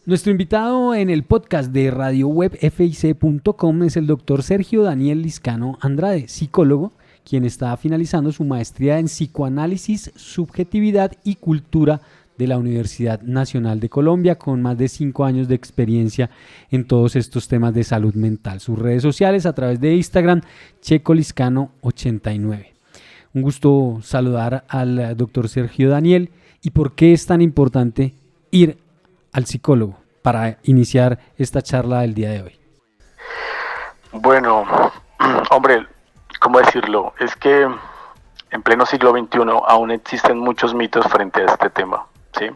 Nuestro invitado en el podcast de radiowebfic.com es el doctor Sergio Daniel Liscano Andrade, psicólogo, quien está finalizando su maestría en psicoanálisis, subjetividad y cultura de la Universidad Nacional de Colombia, con más de 5 años de experiencia en todos estos temas de salud mental. Sus redes sociales a través de Instagram, checoliscano89. Un gusto saludar al doctor Sergio Daniel. ¿Y por qué es tan importante ir al psicólogo para iniciar esta charla del día de hoy? Bueno, hombre, ¿cómo decirlo? Es que en pleno siglo XXI aún existen muchos mitos frente a este tema, ¿sí?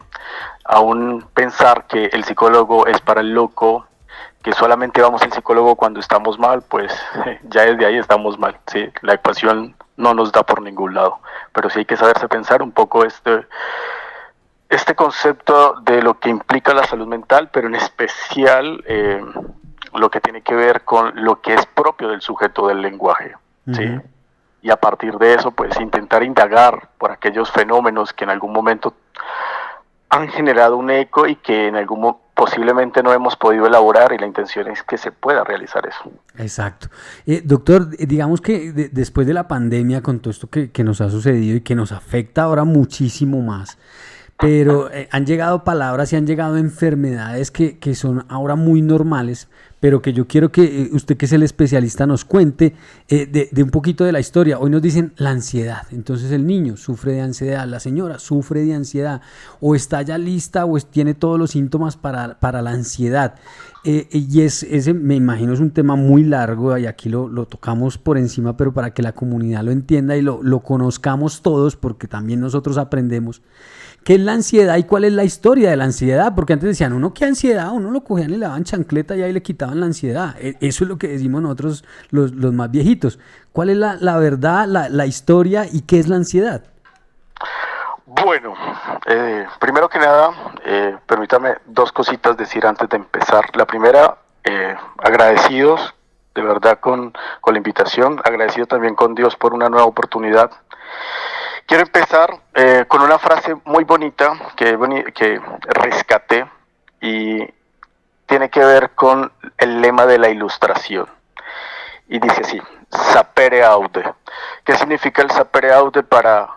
Aún pensar que el psicólogo es para el loco, que solamente vamos al psicólogo cuando estamos mal, pues ya desde ahí estamos mal, ¿sí? La ecuación no nos da por ningún lado, pero sí hay que saberse pensar un poco este concepto de lo que implica la salud mental, pero en especial lo que tiene que ver con lo que es propio del sujeto del lenguaje, ¿sí? Uh-huh. Y a partir de eso, pues intentar indagar por aquellos fenómenos que en algún momento han generado un eco y que en posiblemente no hemos podido elaborar, y la intención es que se pueda realizar eso. Exacto. Doctor, digamos que después de la pandemia, con todo esto que nos ha sucedido y que nos afecta ahora muchísimo más, pero han llegado palabras y han llegado enfermedades que son ahora muy normales, pero que yo quiero que usted, que es el especialista, nos cuente de un poquito de la historia. Hoy nos dicen la ansiedad, entonces el niño sufre de ansiedad, la señora sufre de ansiedad, o está ya lista o tiene todos los síntomas para la ansiedad. Y ese, me imagino, es un tema muy largo y aquí lo tocamos por encima, pero para que la comunidad lo entienda y lo conozcamos todos, porque también nosotros aprendemos. ¿Qué es la ansiedad y cuál es la historia de la ansiedad? Porque antes decían, uno, ¿qué ansiedad? Uno lo cogían y le daban chancleta y ahí le quitaban la ansiedad. Eso es lo que decimos nosotros los más viejitos. ¿Cuál es la verdad, la historia y qué es la ansiedad? Bueno, primero que nada, permítame 2 cositas decir antes de empezar. La primera, agradecidos de verdad con la invitación, agradecido también con Dios por una nueva oportunidad. Quiero empezar con una frase muy bonita que rescaté y tiene que ver con el lema de la Ilustración. Y dice así, sapere aude. ¿Qué significa el sapere aude para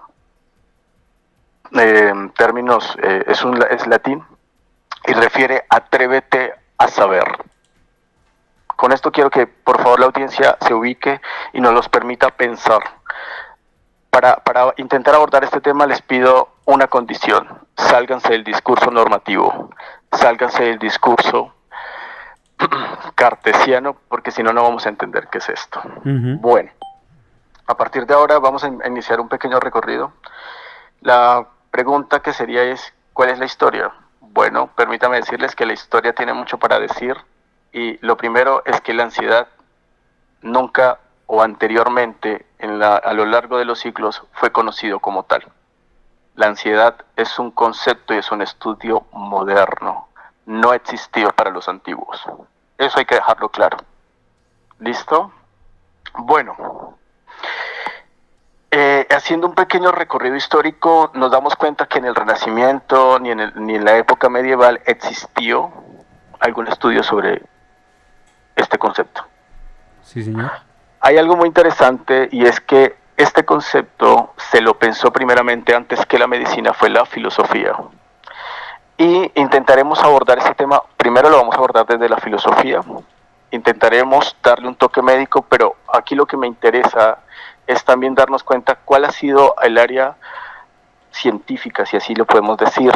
términos? Es latín y refiere atrévete a saber. Con esto quiero que por favor la audiencia se ubique y nos los permita pensar. Para intentar abordar este tema les pido una condición: sálganse del discurso normativo, sálganse del discurso cartesiano, porque si no, no vamos a entender qué es esto. Uh-huh. Bueno, a partir de ahora vamos a iniciar un pequeño recorrido. La pregunta que sería es, ¿cuál es la historia? Bueno, permítame decirles que la historia tiene mucho para decir, y lo primero es que la ansiedad nunca o anteriormente a lo largo de los siglos fue conocido como tal. La ansiedad es un concepto y es un estudio moderno, no existió para los antiguos. Eso hay que dejarlo claro. ¿Listo? Bueno, haciendo un pequeño recorrido histórico, nos damos cuenta que en el Renacimiento ni en la época medieval existió algún estudio sobre este concepto. Sí, señor. Hay algo muy interesante, y es que este concepto se lo pensó primeramente, antes que la medicina, fue la filosofía. Y intentaremos abordar ese tema, primero lo vamos a abordar desde la filosofía, intentaremos darle un toque médico, pero aquí lo que me interesa es también darnos cuenta cuál ha sido el área científica, si así lo podemos decir,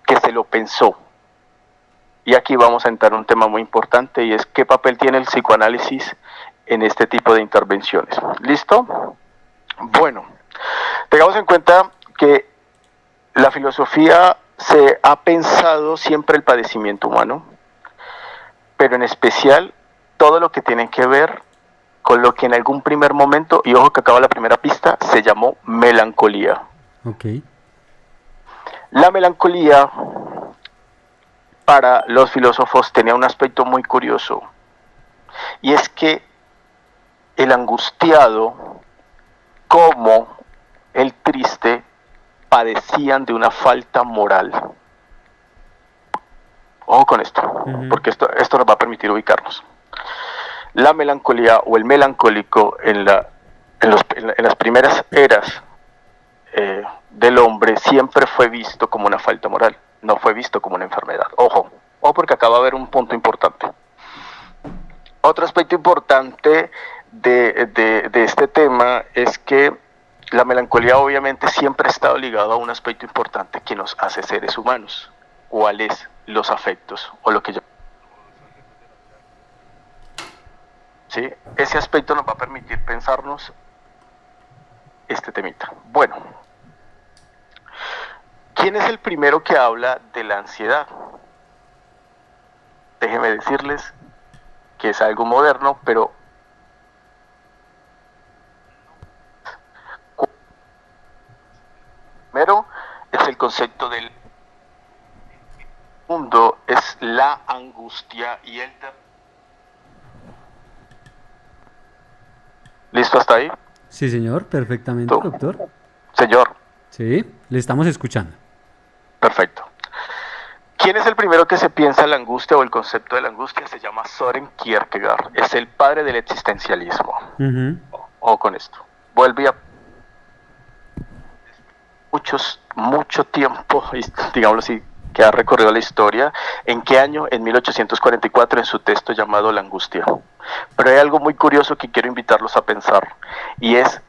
que se lo pensó. Y aquí vamos a entrar en un tema muy importante, y es qué papel tiene el psicoanálisis en este tipo de intervenciones. ¿Listo? Bueno, tengamos en cuenta que la filosofía se ha pensado siempre el padecimiento humano, pero en especial todo lo que tiene que ver con lo que en algún primer momento, y ojo que acaba la primera pista, se llamó melancolía. Okay. La melancolía para los filósofos tenía un aspecto muy curioso, y es que el angustiado como el triste padecían de una falta moral. Ojo con esto, porque esto nos va a permitir ubicarnos. La melancolía o el melancólico en las primeras eras del hombre siempre fue visto como una falta moral, no fue visto como una enfermedad. Ojo, porque acaba de haber un punto importante. Otro aspecto importante de este tema es que la melancolía obviamente siempre ha estado ligada a un aspecto importante que nos hace seres humanos. ¿Cuáles? Los afectos o lo que yo... ¿Sí? Ese aspecto nos va a permitir pensarnos este temita. Bueno, ¿quién es el primero que habla de la ansiedad? Déjenme decirles que es algo moderno, pero primero es el concepto del mundo, es la angustia y el... ¿Listo hasta ahí? Sí, señor, perfectamente, ¿Tú? doctor. Señor. Sí, le estamos escuchando. Perfecto. ¿Quién es el primero que se piensa en la angustia o el concepto de la angustia? Se llama Søren Kierkegaard. Es el padre del existencialismo. O con esto. Vuelve a mucho tiempo, digámoslo así, que ha recorrido la historia. ¿En qué año? En 1844, en su texto llamado La angustia. Pero hay algo muy curioso que quiero invitarlos a pensar, y es,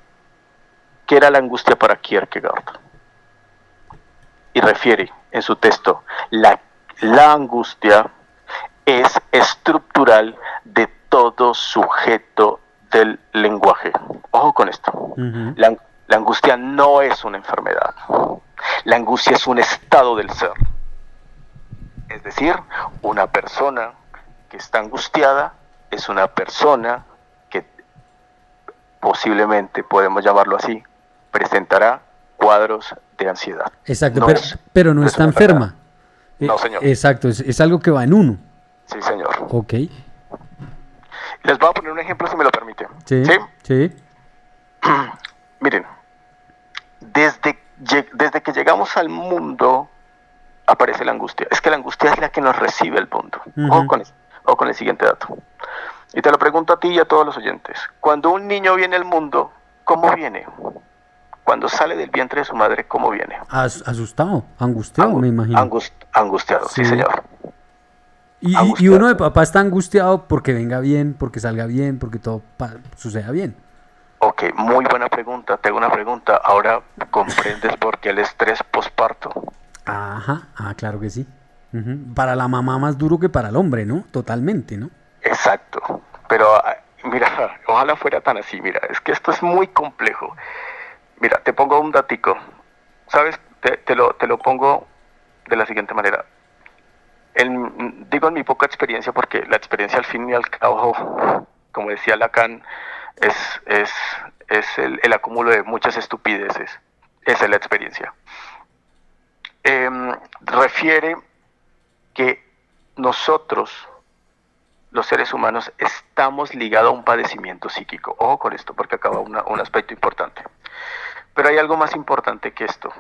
¿qué era la angustia para Kierkegaard? Y refiere en su texto, la angustia es estructural de todo sujeto del lenguaje. Ojo con esto. La angustia no es una enfermedad. La angustia es un estado del ser. Es decir, una persona que está angustiada es una persona que posiblemente, podemos llamarlo así, presentará cuadros de ansiedad. Exacto, pero no está enferma. No, señor. Exacto, es algo que va en uno. Sí, señor. Ok. Les voy a poner un ejemplo, si me lo permiten. Sí. Miren, desde que llegamos al mundo aparece la angustia. Es que la angustia es la que nos recibe el mundo. Ojo con el siguiente dato. Y te lo pregunto a ti y a todos los oyentes. Cuando un niño viene al mundo, ¿cómo viene? Cuando sale del vientre de su madre, ¿cómo viene? Asustado, angustiado, me imagino. Angustiado, sí, señor. Y uno de papá está angustiado porque venga bien, porque salga bien, porque todo suceda bien. Ok, muy buena pregunta. Te hago una pregunta. Ahora comprendes por qué el estrés posparto. Claro que sí. Para la mamá más duro que para el hombre, ¿no? Totalmente, ¿no? Exacto. Pero mira, ojalá fuera tan así. Mira, es que esto es muy complejo. Mira, te pongo un datico. ¿Sabes? Te lo pongo de la siguiente manera. Digo en mi poca experiencia, porque la experiencia al fin y al cabo, como decía Lacan, es el acúmulo de muchas estupideces. Esa es la experiencia. Refiere que nosotros, los seres humanos, estamos ligados a un padecimiento psíquico. Ojo con esto, porque acaba un aspecto importante. Pero hay algo más importante que esto.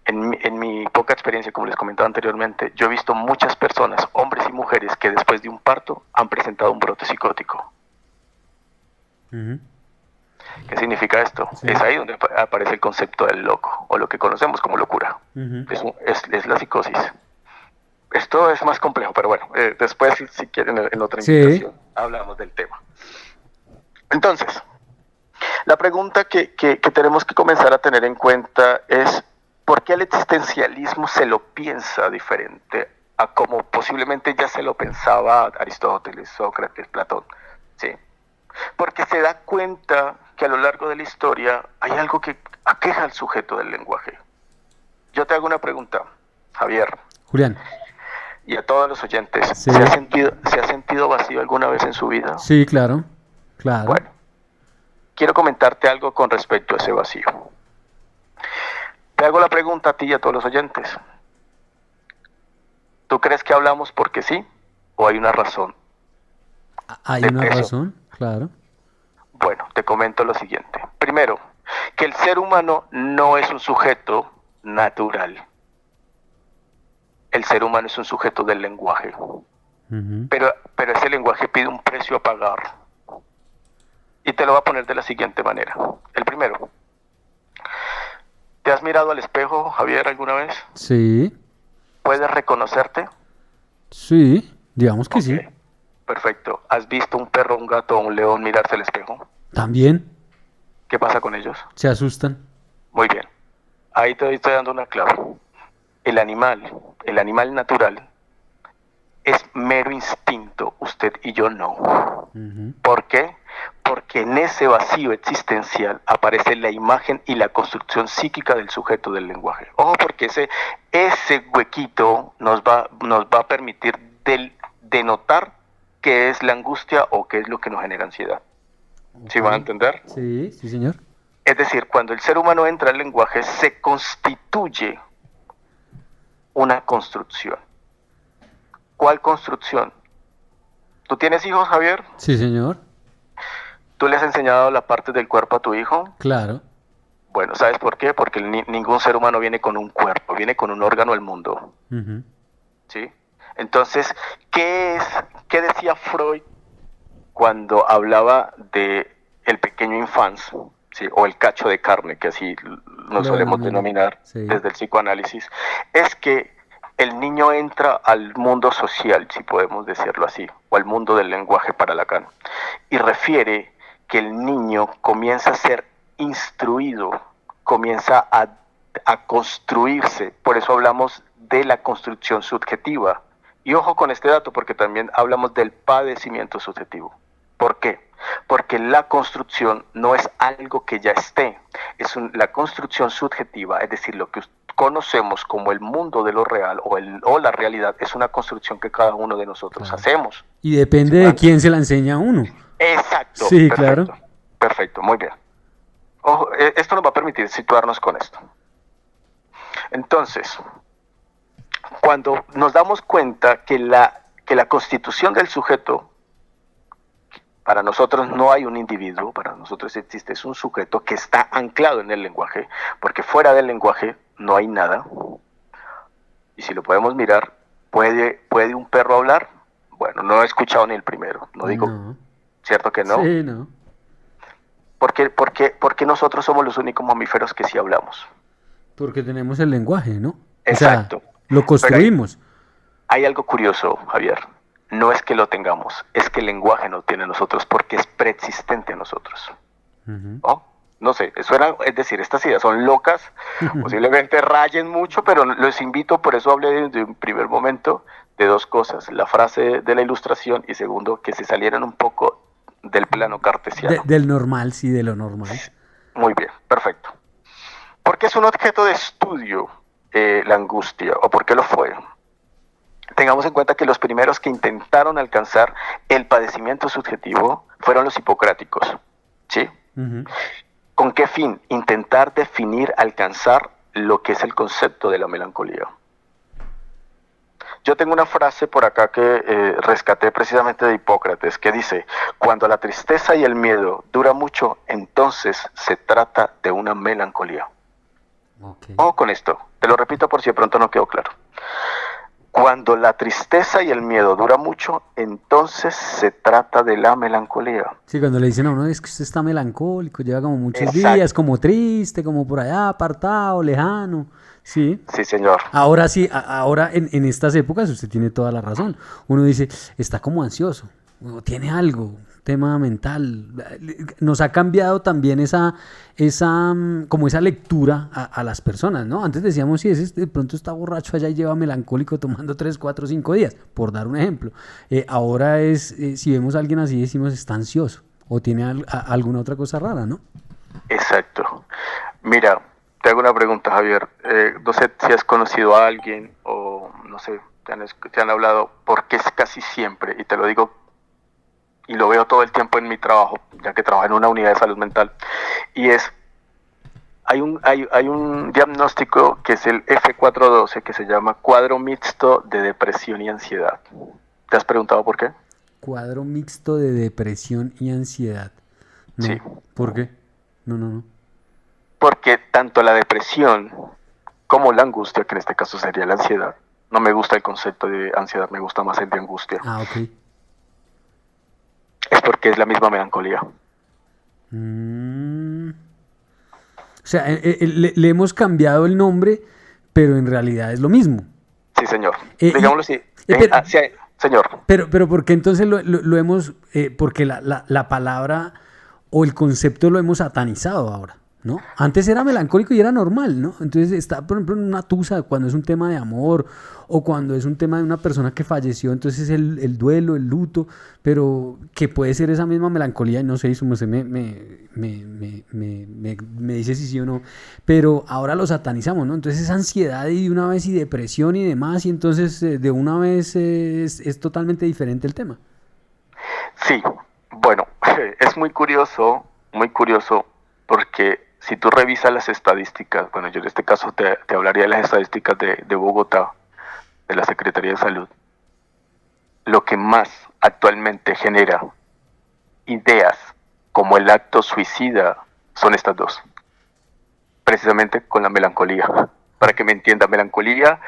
En mi poca experiencia, como les comentaba anteriormente, yo he visto muchas personas, hombres y mujeres, que después de un parto han presentado un brote psicótico. ¿Qué significa esto? Sí. Es ahí donde aparece el concepto del loco, o lo que conocemos como locura. Es la psicosis. Esto es más complejo, pero bueno, después, si quieren, en otra invitación, hablamos del tema. Entonces, la pregunta que tenemos que comenzar a tener en cuenta es, ¿por qué el existencialismo se lo piensa diferente a como posiblemente ya se lo pensaba Aristóteles, Sócrates, Platón? ¿Sí? Porque se da cuenta que a lo largo de la historia hay algo que aqueja al sujeto del lenguaje. Yo te hago una pregunta, Javier. Julián. Y a todos los oyentes. Sí. ¿Se ha sentido vacío alguna vez en su vida? Sí, claro. Bueno, quiero comentarte algo con respecto a ese vacío. Te hago la pregunta a ti y a todos los oyentes. ¿Tú crees que hablamos porque sí o hay una razón? Hay una razón, claro. Bueno, te comento lo siguiente. Primero, que el ser humano no es un sujeto natural. el ser humano es un sujeto del lenguaje, Ujú. pero ese lenguaje pide un precio a pagar. Y te lo voy a poner de la siguiente manera. El primero, ¿te has mirado al espejo, Javier, alguna vez? Sí, ¿Puedes reconocerte? sí, digamos que Ok, sí. perfecto. ¿Has visto un perro, un gato o un león mirarse al espejo? También ¿Qué pasa con ellos? se asustan. Muy bien. Ahí te estoy dando una clave. El animal natural, es mero instinto, usted y yo no. Ujú. ¿Por qué? Porque en ese vacío existencial aparece la imagen y la construcción psíquica del sujeto del lenguaje. Ojo, porque ese huequito nos va a permitir denotar qué es la angustia o qué es lo que nos genera ansiedad. Ok. ¿Sí van a entender? Sí, sí, señor. Es decir, cuando el ser humano entra al lenguaje, se constituye una construcción. ¿Cuál construcción? ¿Tú tienes hijos, Javier? Sí, señor. ¿Tú le has enseñado la parte del cuerpo a tu hijo? Claro. Bueno, ¿sabes por qué? Porque ningún ser humano viene con un cuerpo, viene con un órgano al mundo, Ujú. ¿sí? Entonces, qué decía Freud cuando hablaba de el pequeño infans, ¿sí? O el cacho de carne, que así nos Lo solemos denomina. denominar Sí. desde el psicoanálisis? Es que el niño entra al mundo social, si podemos decirlo así, o al mundo del lenguaje para Lacan, y refiere que el niño comienza a ser instruido, comienza a construirse, por eso hablamos de la construcción subjetiva. Y ojo con este dato, porque también hablamos del padecimiento subjetivo. ¿Por qué? Porque la construcción no es algo que ya esté, la construcción subjetiva, es decir, lo que conocemos como el mundo de lo real o la realidad, es una construcción que cada uno de nosotros Claro. hacemos. Y depende ¿Sí? de quién se la enseña a uno. Exacto, Sí, perfecto, claro. perfecto, muy bien. Ojo, esto nos va a permitir situarnos con esto. Entonces, cuando nos damos cuenta que la constitución del sujeto, para nosotros no hay un individuo, para nosotros existe, es un sujeto que está anclado en el lenguaje, porque fuera del lenguaje no hay nada. Y si lo podemos mirar, ¿puede un perro hablar? Bueno, no he escuchado ni el primero, no digo, No. ¿cierto que no? Sí, no. Porque nosotros somos los únicos mamíferos que sí hablamos. Porque tenemos el lenguaje, ¿no? O sea, Exacto. lo Pero construimos. hay algo curioso, Javier. No es que lo tengamos, es que el lenguaje no tiene nosotros porque es preexistente a nosotros. Ujú. ¿Oh? No sé, es decir, estas ideas son locas, posiblemente rayen mucho, pero los invito, por eso hablé desde un primer momento de dos cosas, la frase de la ilustración y segundo, que se salieran un poco del plano cartesiano. Del normal, sí, de lo normal. Muy bien, perfecto. ¿Por qué es un objeto de estudio la angustia o por qué lo fue? Tengamos en cuenta que los primeros que intentaron alcanzar el padecimiento subjetivo fueron los hipocráticos, ¿sí? Ujú. ¿Con qué fin? Intentar definir, alcanzar lo que es el concepto de la melancolía. Yo tengo una frase por acá que rescaté precisamente de Hipócrates, que dice, cuando la tristeza y el miedo dura mucho, entonces se trata de una melancolía. Ok. Ojo con esto, te lo repito por si de pronto no quedó claro. Cuando la tristeza y el miedo dura mucho, entonces se trata de la melancolía. Sí, cuando le dicen a uno, es que usted está melancólico, lleva como muchos días, Exacto. como triste, como por allá, apartado, lejano. Sí. Sí, señor. Ahora sí, ahora en estas épocas usted tiene toda la razón. Uno dice, está como ansioso, o tiene algo, tema mental. Nos ha cambiado también como esa lectura a las personas, ¿no? Antes decíamos, si ese de pronto está borracho allá y lleva melancólico tomando 3, 4, 5 días, por dar un ejemplo. Ahora si vemos a alguien así, decimos, está ansioso, o tiene alguna otra cosa rara, ¿no? Exacto. Mira, te hago una pregunta, Javier. No sé si has conocido a alguien o no sé, te han hablado, porque es casi siempre, y te lo digo y lo veo todo el tiempo en mi trabajo, ya que trabajo en una unidad de salud mental, y hay un diagnóstico que es el F412, que se llama cuadro mixto de depresión y ansiedad. ¿Te has preguntado por qué? Cuadro mixto de depresión y ansiedad. No. Sí. ¿Por qué? No. Porque tanto la depresión como la angustia, que en este caso sería la ansiedad, No me gusta el concepto de ansiedad, me gusta más el de angustia. Ah, ok. Es porque es la misma melancolía. Mm. O sea, le hemos cambiado el nombre, pero en realidad es lo mismo. Sí, señor. Y, Digámoslo así. Sí, señor. Pero ¿por qué entonces lo hemos, porque la palabra o el concepto lo hemos satanizado ahora, ¿no? Antes era melancólico y era normal, ¿no? Entonces está, por ejemplo, en una tusa cuando es un tema de amor o cuando es un tema de una persona que falleció, entonces el duelo, el luto, pero que puede ser esa misma melancolía, no sé si usted me dice si sí o no, pero ahora lo satanizamos, ¿no? Entonces es ansiedad y de una vez y depresión y demás, y entonces de una vez es totalmente diferente el tema. Sí, bueno, es muy curioso, porque si tú revisas las estadísticas, bueno, yo en este caso te hablaría de las estadísticas de Bogotá, de la Secretaría de Salud, lo que más actualmente genera ideas como el acto suicida son estas dos, precisamente con la melancolía. Para que me entienda, melancolía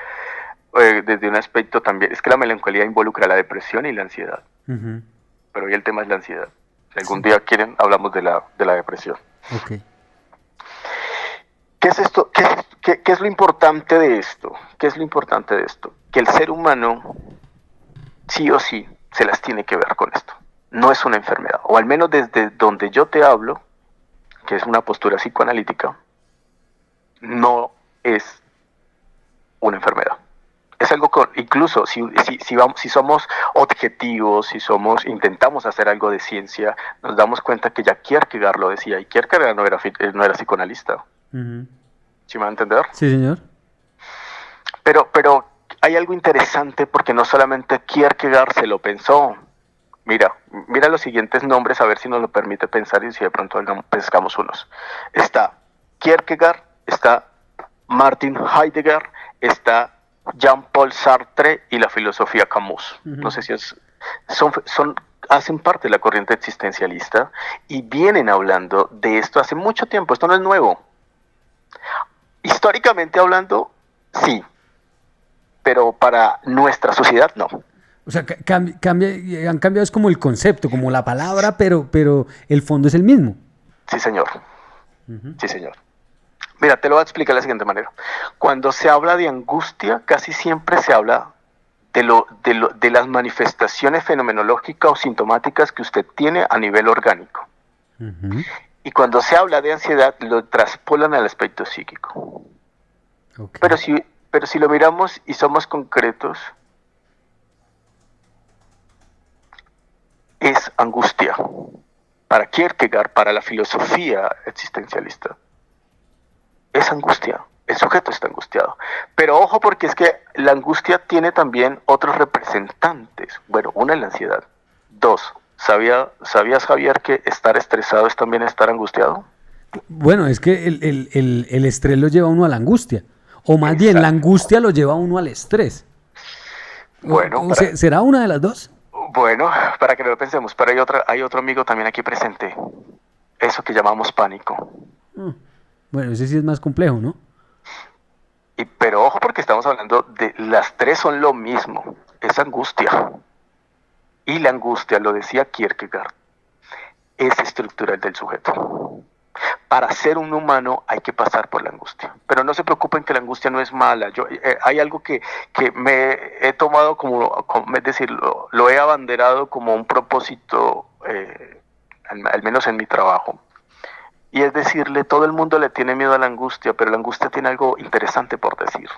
desde un aspecto también, es que la melancolía involucra la depresión y la ansiedad. Uh-huh. Pero hoy el tema es la ansiedad. Si algún día quieren, hablamos de la depresión. Okay. ¿Qué es esto? ¿Qué es lo importante de esto? ¿Qué es lo importante de esto? Que el ser humano, sí o sí, se las tiene que ver con esto. No es una enfermedad. O al menos desde donde yo te hablo, que es una postura psicoanalítica, no es una enfermedad. Es algo incluso si somos objetivos, intentamos hacer algo de ciencia, nos damos cuenta que ya Kierkegaard lo decía, y Kierkegaard no era psicoanalista. Uh-huh. ¿Sí me va a entender? Sí, señor. Pero hay algo interesante porque no solamente Kierkegaard se lo pensó. Mira los siguientes nombres, a ver si nos lo permite pensar y si de pronto pescamos unos. Está Kierkegaard, está Martin Heidegger, está Jean-Paul Sartre y la filosofía Camus. Uh-huh. No sé si hacen parte de la corriente existencialista y vienen hablando de esto hace mucho tiempo. Esto no es nuevo. Históricamente hablando, sí, pero para nuestra sociedad no. O sea, han cambiado es como el concepto, como la palabra, pero el fondo es el mismo. Sí, señor. Uh-huh. Sí, señor. Mira, te lo voy a explicar de la siguiente manera. Cuando se habla de angustia, casi siempre se habla de las manifestaciones fenomenológicas o sintomáticas que usted tiene a nivel orgánico. Uh-huh. Y cuando se habla de ansiedad, lo traspolan al aspecto psíquico. Okay. Pero si lo miramos y somos concretos, es angustia. Para Kierkegaard, para la filosofía existencialista, es angustia, el sujeto está angustiado. Pero ojo, porque es que la angustia tiene también otros representantes. Bueno, una es la ansiedad. Dos, ¿sabías, Javier, que estar estresado es también estar angustiado? Bueno, es que el estrés lo lleva a uno a la angustia. O más bien, la angustia lo lleva a uno al estrés. Bueno, ¿será una de las dos? Bueno, para que lo pensemos, pero hay otro amigo también aquí presente. Eso que llamamos pánico. Bueno, ese sí es más complejo, ¿no? Pero ojo, porque estamos hablando de las tres son lo mismo, es angustia. Y la angustia, lo decía Kierkegaard, es estructural del sujeto. Para ser un humano hay que pasar por la angustia. Pero no se preocupen que la angustia no es mala. Hay algo que me he tomado es decir, lo he abanderado como un propósito, al menos en mi trabajo. Y es decirle, todo el mundo le tiene miedo a la angustia, pero la angustia tiene algo interesante por decir.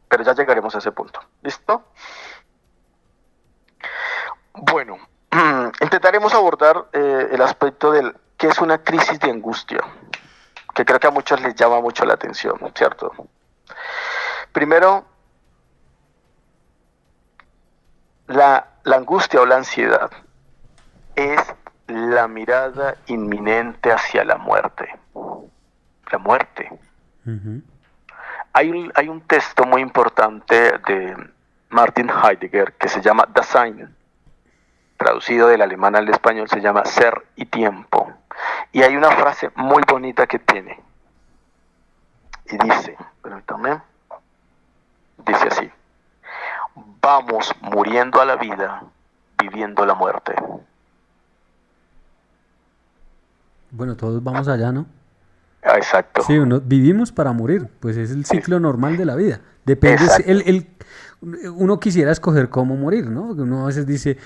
Pero ya llegaremos a ese punto. ¿Listo? Bueno, intentaremos abordar el aspecto del qué es una crisis de angustia, que creo que a muchos les llama mucho la atención, ¿cierto? Primero, la angustia o la ansiedad es la mirada inminente hacia la muerte. La muerte. Uh-huh. Hay un texto muy importante de Martin Heidegger que se llama Dasein, traducido del alemán al español se llama Ser y Tiempo. Y hay una frase muy bonita que tiene. Y dice, permítame, dice así: vamos muriendo a la vida, viviendo la muerte. Bueno, todos vamos allá, ¿no? Exacto. Sí, vivimos para morir, pues es el ciclo normal de la vida. Depende, uno quisiera escoger cómo morir, ¿no? Uno a veces dice,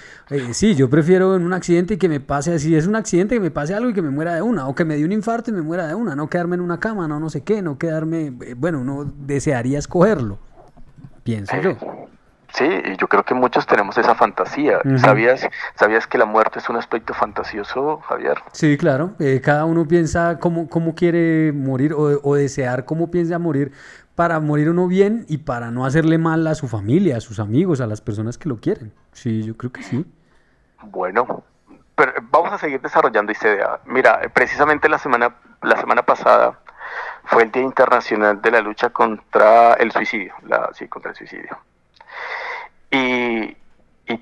sí, yo prefiero en un accidente y que me pase así, es un accidente que me pase algo y que me muera de una, o que me dé un infarto y me muera de una, no quedarme en una cama, no sé qué, no quedarme, bueno, uno desearía escogerlo, pienso yo. Sí, y yo creo que muchos tenemos esa fantasía. Uh-huh. ¿Sabías que la muerte es un aspecto fantasioso, Javier? Sí, claro. Cada uno piensa cómo quiere morir o desear cómo piensa morir para morir uno bien y para no hacerle mal a su familia, a sus amigos, a las personas que lo quieren. Sí, yo creo que sí. Bueno, pero vamos a seguir desarrollando esta idea. Mira, precisamente la semana pasada fue el Día Internacional de la Lucha contra el Suicidio. Contra el suicidio. Y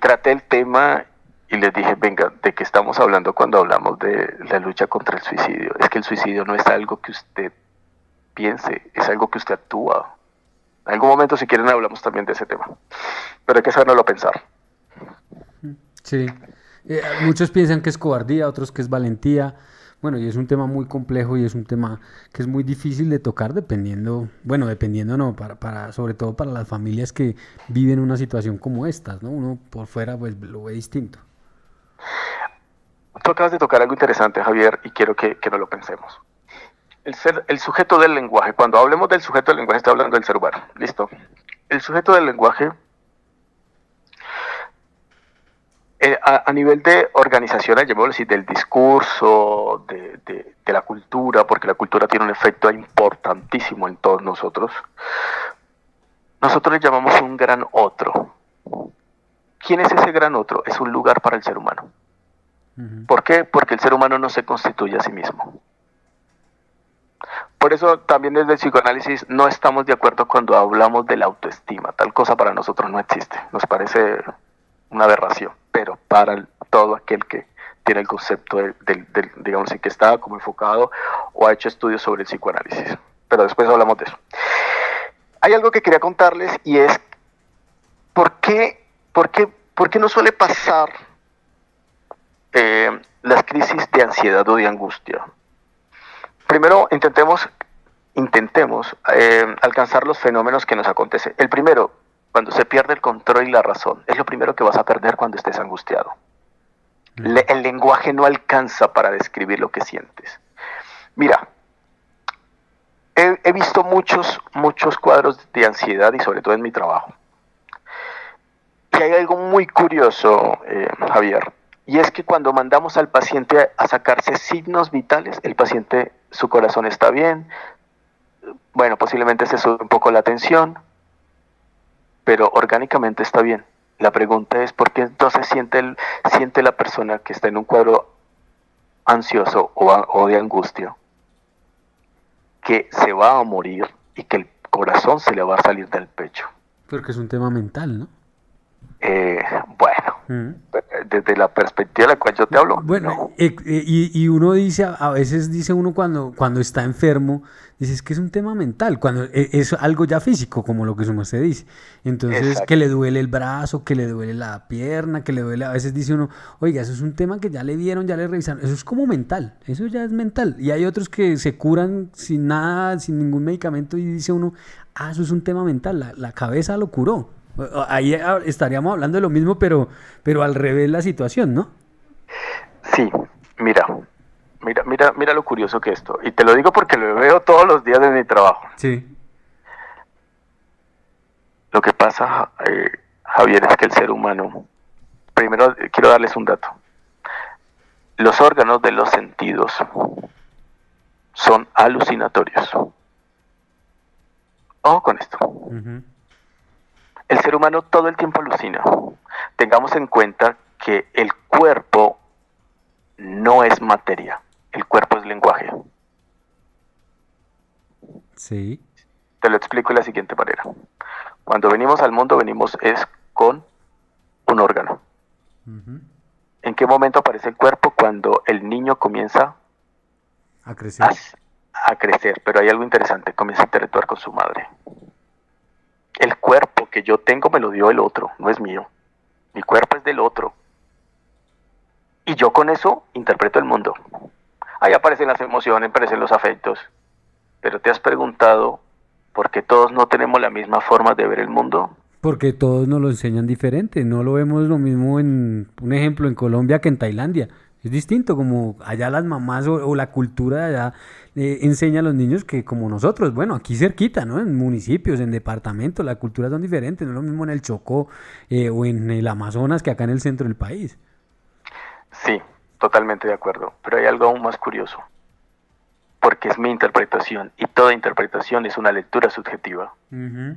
traté el tema y les dije, venga, ¿de qué estamos hablando cuando hablamos de la lucha contra el suicidio? Es que el suicidio no es algo que usted piense, es algo que usted actúa. En algún momento, si quieren, hablamos también de ese tema. Pero hay que saberlo pensar. Sí. Muchos piensan que es cobardía, otros que es valentía. Bueno, y es un tema muy complejo y es un tema que es muy difícil de tocar dependiendo no, sobre todo para las familias que viven una situación como estas, ¿no? Uno por fuera pues lo ve distinto. Tú acabas de tocar algo interesante, Javier, y quiero que no lo pensemos. El sujeto del lenguaje, cuando hablemos del sujeto del lenguaje, estoy hablando del ser humano, ¿listo? El sujeto del lenguaje, a nivel de organización, llamémoslo así, del discurso, de la cultura, porque la cultura tiene un efecto importantísimo en todos nosotros, nosotros le llamamos un gran otro. ¿Quién es ese gran otro? Es un lugar para el ser humano. Uh-huh. ¿Por qué? Porque el ser humano no se constituye a sí mismo. Por eso también desde el psicoanálisis no estamos de acuerdo cuando hablamos de la autoestima. Tal cosa para nosotros no existe. Nos parece una aberración. Pero para todo aquel que tiene el concepto digamos así, que está como enfocado o ha hecho estudios sobre el psicoanálisis. Pero después hablamos de eso. Hay algo que quería contarles y es ¿por qué no suele pasar las crisis de ansiedad o de angustia? Primero, intentemos alcanzar los fenómenos que nos acontecen. El primero, cuando se pierde el control y la razón, es lo primero que vas a perder cuando estés angustiado. El lenguaje no alcanza para describir lo que sientes. Mira, he visto muchos cuadros de ansiedad y sobre todo en mi trabajo. Y hay algo muy curioso, Javier, y es que cuando mandamos al paciente a sacarse signos vitales, el paciente, su corazón está bien, bueno, posiblemente se sube un poco la tensión, pero orgánicamente está bien. La pregunta es ¿por qué entonces siente la persona que está en un cuadro ansioso o de angustia que se va a morir y que el corazón se le va a salir del pecho? Porque es un tema mental, ¿no? Bueno, desde la perspectiva de la cual yo te hablo. Bueno, no. y uno dice, a veces dice uno cuando está enfermo, dice es que es un tema mental, cuando es algo ya físico, como lo que su merced dice. Entonces, exacto, que le duele el brazo, que le duele la pierna, que le duele, a veces dice uno, oiga, eso es un tema que ya le vieron, ya le revisaron, eso es como mental, eso ya es mental. Y hay otros que se curan sin nada, sin ningún medicamento y dice uno, eso es un tema mental, la cabeza lo curó. Ahí estaríamos hablando de lo mismo, pero al revés la situación, ¿no? Sí, mira lo curioso que esto, y te lo digo porque lo veo todos los días de mi trabajo. Sí. Lo que pasa, Javier, es que el ser humano, primero quiero darles un dato. Los órganos de los sentidos son alucinatorios. Ojo con esto. Uh-huh. El ser humano todo el tiempo alucina. Tengamos en cuenta que el cuerpo no es materia, el cuerpo es lenguaje. Sí. Te lo explico de la siguiente manera. Cuando venimos al mundo, venimos es con un órgano. Uh-huh. ¿En qué momento aparece el cuerpo? Cuando el niño comienza a crecer. A crecer, pero hay algo interesante, comienza a interactuar con su madre. El cuerpo que yo tengo me lo dio el otro, no es mío. Mi cuerpo es del otro. Y yo con eso interpreto el mundo. Ahí aparecen las emociones, aparecen los afectos. Pero ¿te has preguntado por qué todos no tenemos la misma forma de ver el mundo? Porque todos nos lo enseñan diferente, no lo vemos lo mismo en, un ejemplo, en Colombia que en Tailandia. Es distinto, como allá las mamás o la cultura de allá enseña a los niños que como nosotros, bueno, aquí cerquita, ¿no? En municipios, en departamentos, las culturas son diferentes, no es lo mismo en el Chocó o en el Amazonas que acá en el centro del país. Sí, totalmente de acuerdo. Pero hay algo aún más curioso. Porque es mi interpretación y toda interpretación es una lectura subjetiva. Ujú.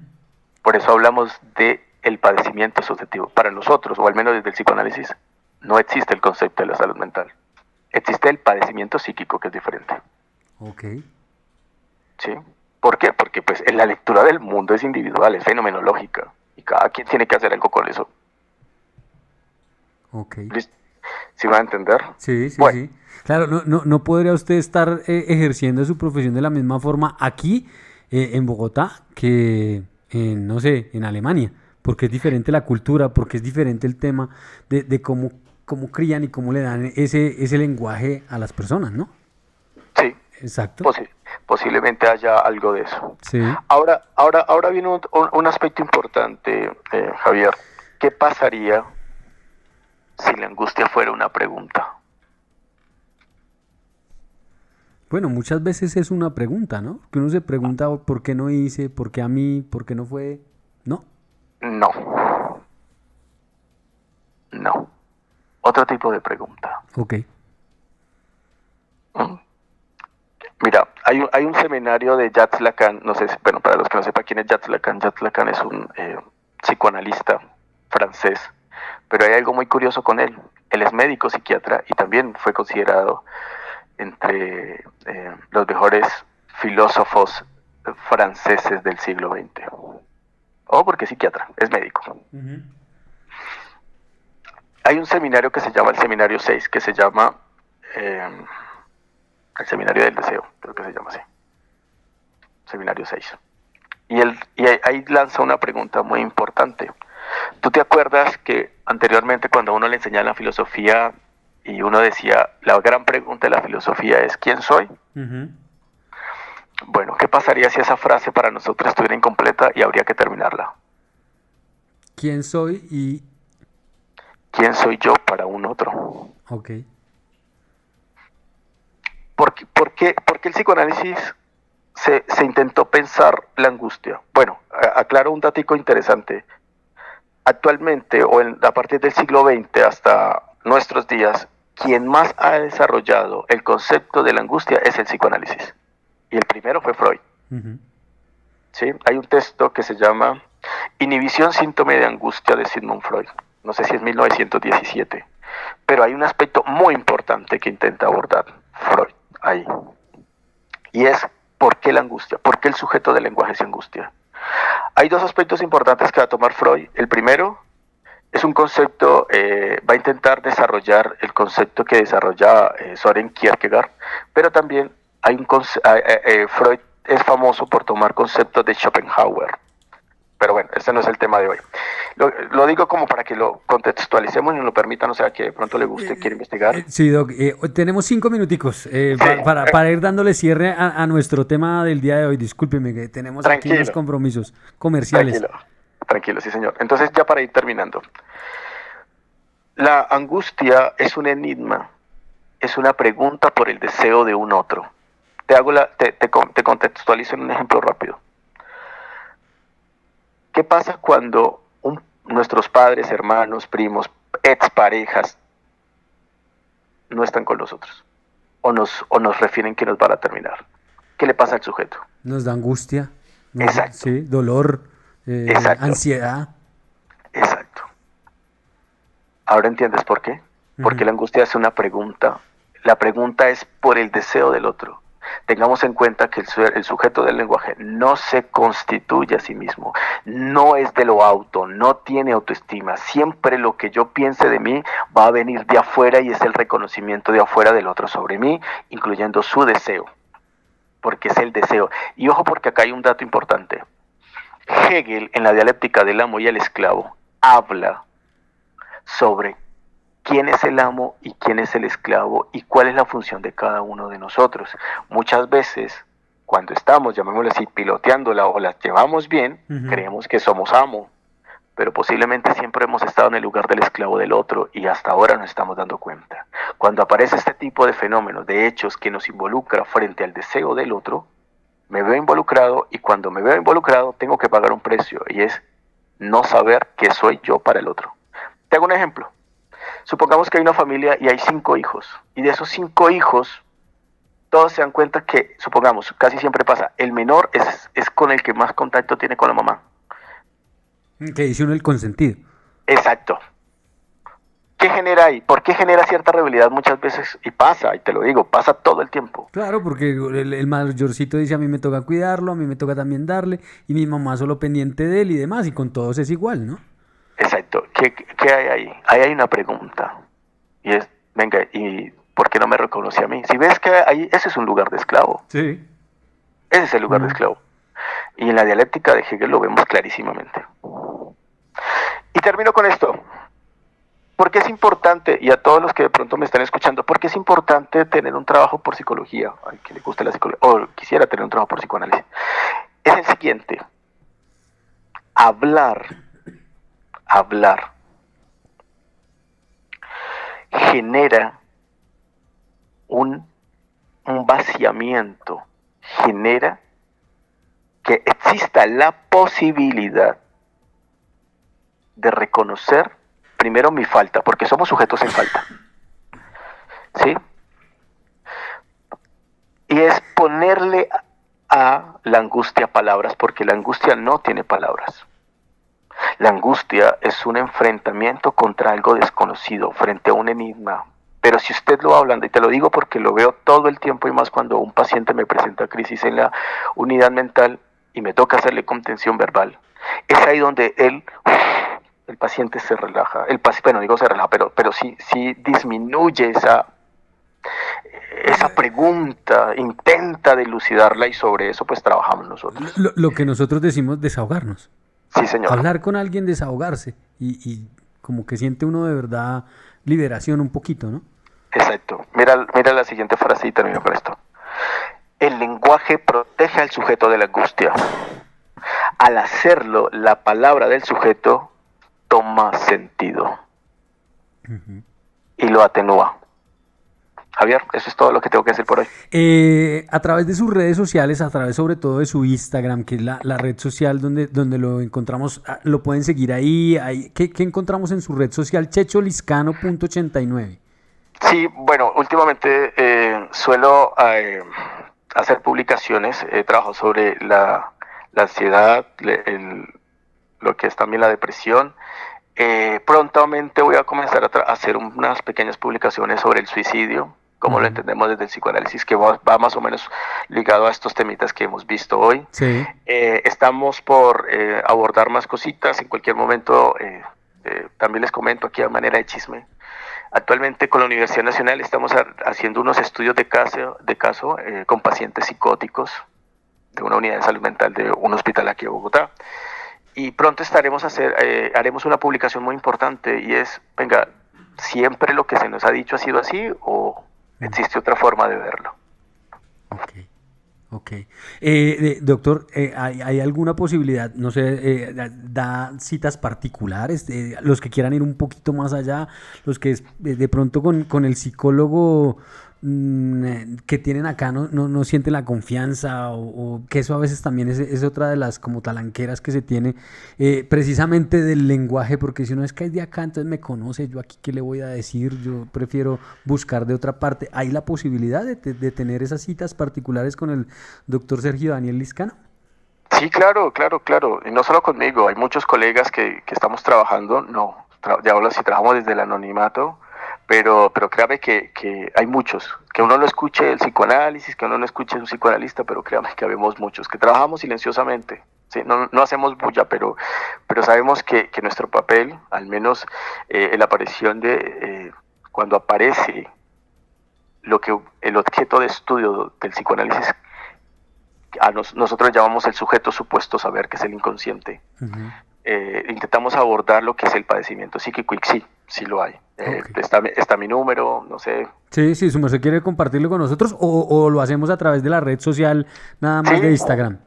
Por eso hablamos de el padecimiento subjetivo. Para nosotros, o al menos desde el psicoanálisis, no existe el concepto de la salud mental. Existe el padecimiento psíquico, que es diferente. Ok, ¿Sí? ¿Por qué? Porque pues la lectura del mundo es individual, es fenomenológica. Y cada quien tiene que hacer algo con eso. ok. ¿Listo? ¿Sí va a entender? Sí, sí, Bueno, sí. Claro, no podría usted estar ejerciendo su profesión de la misma forma aquí en Bogotá que en, no sé, en Alemania, porque es diferente la cultura, porque es diferente el tema de cómo crían y cómo le dan ese lenguaje a las personas, ¿no? sí, Exacto. posiblemente haya algo de eso. Sí. Ahora viene un aspecto importante, Javier. ¿Qué pasaría si la angustia fuera una pregunta? Bueno, muchas veces es una pregunta, ¿no? Que uno se pregunta por qué no hice, por qué a mí, por qué no fue, ¿no? No, no. Otro tipo de pregunta. Ok. ¿Mm? Mira, hay un seminario de Jacques Lacan, no sé, bueno, para los que no sepan quién es Jacques Lacan es un psicoanalista francés, pero hay algo muy curioso con él. Él es médico, psiquiatra y también fue considerado entre los mejores filósofos franceses del siglo XX. O porque es psiquiatra, es médico. Ujú. Hay un seminario que se llama el Seminario 6, que se llama el Seminario del Deseo, creo que se llama así. Seminario 6. Y ahí lanza una pregunta muy importante. ¿Tú te acuerdas que anteriormente cuando a uno le enseñaba la filosofía y uno decía, la gran pregunta de la filosofía es ¿quién soy? Ujú. Bueno, ¿qué pasaría si esa frase para nosotros estuviera incompleta y habría que terminarla? ¿Quién soy? Y... ¿Quién soy yo para un otro? Ok. ¿Por qué el psicoanálisis se intentó pensar la angustia? Bueno, aclaro un datico interesante. Actualmente, a partir del siglo XX hasta nuestros días, quien más ha desarrollado el concepto de la angustia es el psicoanálisis. Y el primero fue Freud. Ujú. ¿Sí? Hay un texto que se llama Inhibición, síntoma de angustia de Sigmund Freud. No sé si es 1917. Pero hay un aspecto muy importante que intenta abordar Freud ahí. Y es ¿por qué la angustia? ¿Por qué el sujeto del lenguaje se angustia? Hay dos aspectos importantes que va a tomar Freud. El primero es un concepto, va a intentar desarrollar el concepto que desarrolla Soren Kierkegaard, pero también hay Freud es famoso por tomar conceptos de Schopenhauer. Pero bueno, este no es el tema de hoy. Lo digo como para que lo contextualicemos y nos lo permitan, o sea, que de pronto le guste, quiere investigar. Sí, Doc, tenemos 5 minuticos Sí, para ir dándole cierre a nuestro tema del día de hoy. Discúlpeme que tenemos aquí unos tranquilo, compromisos comerciales. tranquilo, sí señor. Entonces ya para ir terminando. La angustia es un enigma, es una pregunta por el deseo de un otro. Te contextualizo en un ejemplo rápido. ¿Qué pasa cuando nuestros padres, hermanos, primos, exparejas no están con nosotros? O nos refieren que nos van a terminar. ¿Qué le pasa al sujeto? Nos da angustia, Exacto, sí, dolor, exacto, ansiedad. exacto. ¿Ahora entiendes por qué? Porque Ujú. la angustia es una pregunta. La pregunta es por el deseo del otro. Tengamos en cuenta que el sujeto del lenguaje no se constituye a sí mismo, no es de lo auto, no tiene autoestima. Siempre lo que yo piense de mí va a venir de afuera y es el reconocimiento de afuera del otro sobre mí, incluyendo su deseo, porque es el deseo. Y ojo porque acá hay un dato importante. Hegel, en la dialéctica del amo y el esclavo, habla sobre quién es el amo y quién es el esclavo y cuál es la función de cada uno de nosotros. Muchas veces, cuando estamos, llamémoslo así, piloteándola o la llevamos bien, creemos que somos amo, pero posiblemente siempre hemos estado en el lugar del esclavo del otro y hasta ahora nos estamos dando cuenta. Cuando aparece este tipo de fenómenos, de hechos que nos involucra frente al deseo del otro, me veo involucrado y cuando me veo involucrado tengo que pagar un precio y es no saber qué soy yo para el otro. Te hago un ejemplo. Supongamos que hay una familia y hay 5 hijos y de esos 5 hijos todos se dan cuenta que, supongamos, casi siempre pasa, el menor es con el que más contacto tiene con la mamá. Que dice uno el consentido. Exacto. ¿Qué genera ahí? ¿Por qué genera cierta rivalidad muchas veces? Y pasa, y te lo digo, pasa todo el tiempo. Claro, porque el mayorcito dice a mí me toca cuidarlo, a mí me toca también darle, y mi mamá solo pendiente de él y demás, y con todos es igual, ¿no? Exacto. ¿Qué hay ahí? Ahí hay una pregunta. Y es, venga, ¿y por qué no me reconoce a mí? Si ves que ahí, ese es un lugar de esclavo. Sí. Ese es el lugar de esclavo. Y en la dialéctica de Hegel lo vemos clarísimamente. Y termino con esto. ¿Por qué es importante, y a todos los que de pronto me están escuchando, por qué es importante tener un trabajo por psicología? Al que le guste la psicología, o quisiera tener un trabajo por psicoanálisis. Es el siguiente. Hablar genera un vaciamiento, genera que exista la posibilidad de reconocer primero mi falta, porque somos sujetos en falta, ¿sí? Y es ponerle a la angustia palabras, porque la angustia no tiene palabras. La angustia es un enfrentamiento contra algo desconocido, frente a un enigma. Pero si usted lo va hablando, y te lo digo porque lo veo todo el tiempo y más cuando un paciente me presenta crisis en la unidad mental y me toca hacerle contención verbal, es ahí donde el paciente se relaja. Bueno, digo se relaja, pero sí disminuye esa pregunta, intenta dilucidarla y sobre eso pues trabajamos nosotros. Lo que nosotros decimos desahogarnos. Sí, señor. Hablar con alguien, desahogarse y como que siente uno de verdad liberación un poquito, ¿no? Exacto. Mira la siguiente frase y termino con esto. El lenguaje protege al sujeto de la angustia. Al hacerlo, la palabra del sujeto toma sentido y lo atenúa. Javier, eso es todo lo que tengo que decir por hoy. A través de sus redes sociales, a través sobre todo de su Instagram, que es la red social donde lo encontramos, lo pueden seguir ahí. ¿Qué encontramos en su red social? checholiscano.89. Sí, bueno, últimamente suelo hacer publicaciones, trabajo sobre la ansiedad, lo que es también la depresión. Prontamente voy a comenzar a hacer unas pequeñas publicaciones sobre el suicidio, como lo entendemos desde el psicoanálisis, que va más o menos ligado a estos temitas que hemos visto hoy. Sí. Estamos por abordar más cositas, en cualquier momento también les comento aquí a manera de chisme. Actualmente con la Universidad Nacional estamos haciendo unos estudios de caso con pacientes psicóticos de una unidad de salud mental de un hospital aquí en Bogotá. Y pronto haremos una publicación muy importante y es, venga, ¿siempre lo que se nos ha dicho ha sido así o existe otra forma de verlo? Ok. Doctor, ¿hay alguna posibilidad, no sé, da citas particulares, los que quieran ir un poquito más allá, los que de pronto con el psicólogo que tienen acá no sienten la confianza o que eso a veces también es otra de las como talanqueras que se tiene precisamente del lenguaje, porque si uno es que es de acá, entonces me conoce, yo aquí qué le voy a decir, yo prefiero buscar de otra parte. ¿Hay la posibilidad de tener esas citas particulares con el doctor Sergio Daniel Liscano? Sí, claro, y no solo conmigo, hay muchos colegas que estamos trabajando, ya ahora sí trabajamos desde el anonimato, pero créame que hay muchos, que uno no escuche el psicoanálisis, que uno no escuche un psicoanalista, pero créame que habemos muchos, que trabajamos silenciosamente, ¿sí? No hacemos bulla, pero sabemos que nuestro papel, al menos en la aparición cuando aparece el objeto de estudio del psicoanálisis, nosotros llamamos el sujeto supuesto saber, que es el inconsciente. Ujú. Intentamos abordar lo que es el padecimiento psíquico y sí lo hay. Ok. Está mi número, no sé. Sí, sí, su merced quiere compartirlo con nosotros o lo hacemos a través de la red social nada más de Sí, Instagram.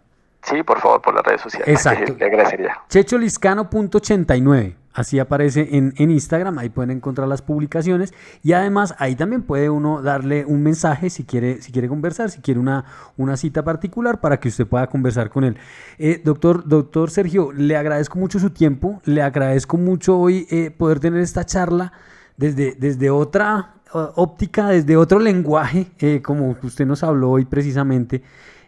sí, por favor, por las redes sociales, Exacto. le agradecería. Checholiscano.89, así aparece en Instagram, ahí pueden encontrar las publicaciones y además ahí también puede uno darle un mensaje si quiere conversar, si quiere una cita particular para que usted pueda conversar con él. Doctor Sergio, le agradezco mucho su tiempo, le agradezco mucho hoy poder tener esta charla desde otra óptica, desde otro lenguaje, como usted nos habló hoy precisamente,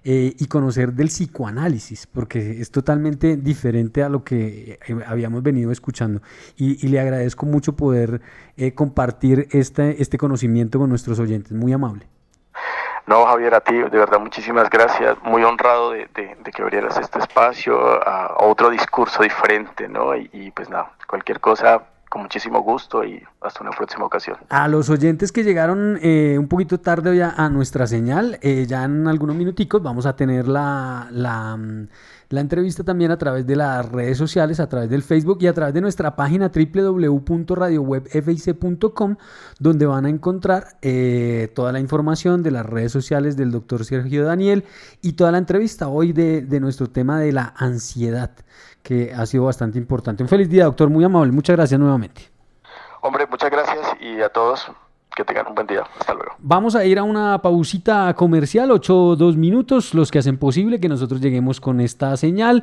y conocer del psicoanálisis, porque es totalmente diferente a lo que habíamos venido escuchando. Y le agradezco mucho poder compartir este conocimiento con nuestros oyentes. Muy amable. No, Javier, a ti, de verdad, muchísimas gracias. Muy honrado de que abrieras este espacio a otro discurso diferente, ¿no? Y pues nada, cualquier cosa, con muchísimo gusto y hasta una próxima ocasión. A los oyentes que llegaron un poquito tarde ya a nuestra señal, ya en algunos minuticos vamos a tener la entrevista también a través de las redes sociales, a través del Facebook y a través de nuestra página www.radiowebfic.com, donde van a encontrar toda la información de las redes sociales del doctor Sergio Daniel y toda la entrevista hoy de nuestro tema de la ansiedad, que ha sido bastante importante. Un feliz día, doctor, muy amable. Muchas gracias nuevamente. Hombre, muchas gracias y a todos que tengan un buen día. Hasta luego. Vamos a ir a una pausita comercial, 8 o 2 minutos, los que hacen posible que nosotros lleguemos con esta señal.